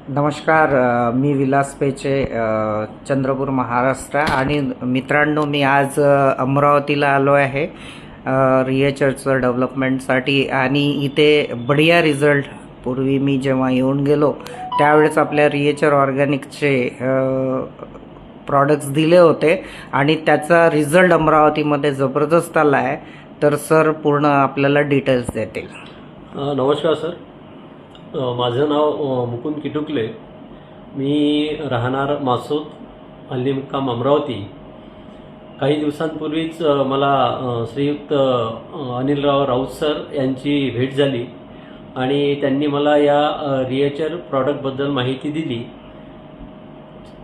नमस्कार. मी विलास पेचे, चंद्रपूर, महाराष्ट्र. आणि मित्रांनो, मी आज अमरावतीला आलो आहे रिएचरचं डेव्हलपमेंटसाठी. आणि इथे बढिया रिझल्ट, पूर्वी मी जेव्हा येऊन गेलो त्यावेळेस आपल्या रिएचर ऑर्गॅनिकचे प्रॉडक्ट्स दिले होते आणि त्याचा रिझल्ट अमरावतीमध्ये जबरदस्त आला आहे. तर सर पूर्ण आपल्याला डिटेल्स देतील. नमस्कार सर. माझं नाव मुकुंद किटुकले. मी राहणार मासोद, हल्ली मुक्काम अमरावती. काही दिवसांपूर्वीच मला श्रीयुक्त अनिलराव राऊत सर यांची भेट झाली आणि त्यांनी मला या रिएचर प्रॉडक्टबद्दल माहिती दिली.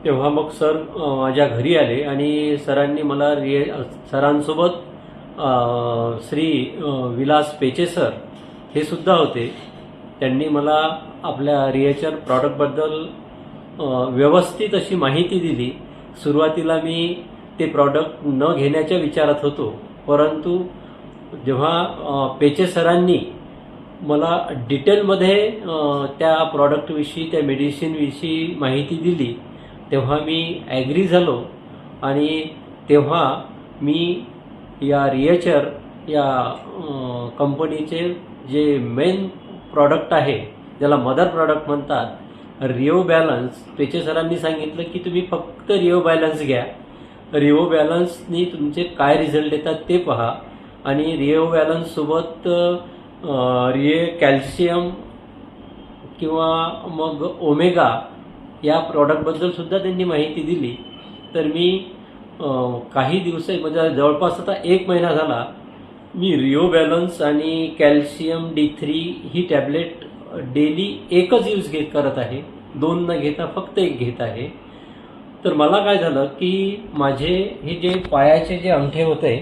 तेव्हा मग सर माझ्या घरी आले आणि सरांनी मला सरांसोबत श्री विलास पेचे सर हे सुद्धा होते. त्यांनी मला आपल्या रिएचर प्रॉडक्टबद्दल व्यवस्थित अशी माहिती दिली. सुरुवातीला मी ते प्रॉडक्ट न घेण्याच्या विचारात होतो, परंतु जेव्हा पेचे सरांनी मला डिटेलमध्ये त्या प्रॉडक्टविषयी, त्या मेडिसिनविषयी माहिती दिली, तेव्हा मी ॲग्री झालो. आणि तेव्हा मी या रिएचर या कंपनीचे जे मेन प्रॉडक्ट आहे, ज्याला मदर प्रॉडक्ट म्हणतात, रिओ बॅलन्स, पेचे सरांनी सांगितलं की तुम्ही फक्त रिओ बॅलन्स घ्या. रिओ बॅलन्सनी तुमचे काय रिझल्ट येतात ते पहा. आणि रिओ बॅलन्ससोबत कॅल्शियम किंवा मग ओमेगा या प्रॉडक्टबद्दल सुद्धा त्यांनी माहिती दिली. तर मी काही दिवस, म्हणजे जवळपास आता 1 महिना झाला, मी रिओ बॅलन्स आणि कॅल्शियम D3 ही टॅबलेट डेली एकच यूज करत आहे. 2 न घेता फक्त 1 घेत आहे. तर मला काय झालं की माझे हे जे पायाचे जे अंगठे होते,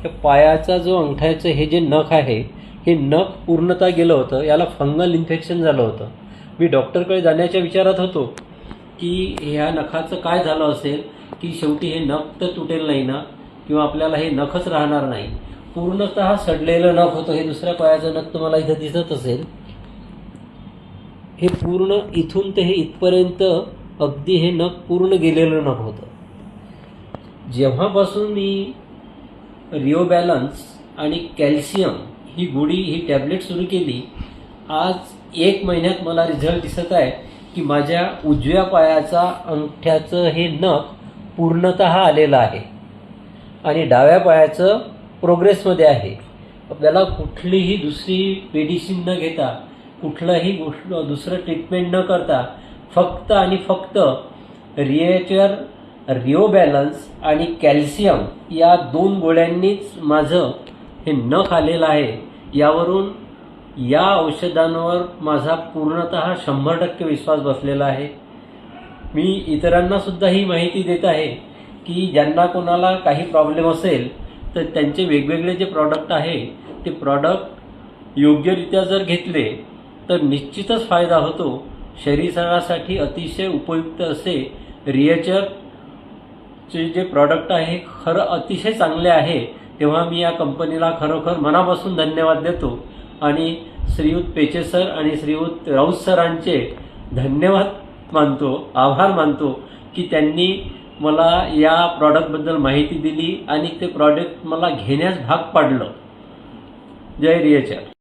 त्या पायाचा जो अंगठ्याचं हे जे नख आहे, हे नख पूर्णतः गेलं होतं. याला फंगल इन्फेक्शन झालं होतं. मी डॉक्टरकडे जाण्याच्या विचारात होतो की ह्या नखाचं काय झालं असेल, की शेवटी हे नख तर तुटेल नाही ना, किंवा आपल्याला हे नखच राहणार नाही. पूर्णतः सडलेलं नख होतं. हे दुसऱ्या पायाचं नख तुम्हाला इथं दिसत असेल. हे पूर्ण इथून ते हे इथपर्यंत अगदी हे नख पूर्ण गेलेलं नख होतं. जेव्हापासून मी रिओ बॅलन्स आणि कॅल्शियम ही गोळी, ही टॅबलेट सुरू केली, आज 1 महिन्यात मला रिझल्ट दिसत आहे की माझ्या उजव्या पायाचा अंगठ्याचं हे नख पूर्णतः आलेलं आहे आणि डाव्या पायाचं प्रोग्रेसमध्ये आहे. आपल्याला कुठलीही दुसरी मेडिसिन न घेता, कुठलंही दुसरं ट्रीटमेंट न करता, फक्त आणि फक्त रिएचर, रिओ बॅलन्स आणि कॅल्शियम या 2 गोळ्यांनीच माझं हे नख आलेलं आहे. यावरून या औषधांवर माझा पूर्णतः 100% विश्वास बसलेला आहे. मी इतरांना सुद्धा ही माहिती देत आहे की ज्यांना कोणाला काही प्रॉब्लेम असेल तर त्यांचे वेगवेगळे जे प्रॉडक्ट आहे, ते प्रॉडक्ट योग्यरित्या जर घेतले तर निश्चितच फायदा होतो. शरीरासाठी अतिशय उपयुक्त असे रिएचरचे जे प्रॉडक्ट आहे खरं अतिशय चांगले आहे. तेव्हा मी या कंपनीला खरोखर मनापासून धन्यवाद देतो आणि श्रीयुत पेचे सर आणि श्रीयुत राऊत सरांचे धन्यवाद मानतो, आभार मानतो की त्यांनी मला या प्रॉडक्टबद्दल माहिती दिली आणि ते प्रॉडक्ट मला घेण्यास भाग पाडलं. जय रिएचर.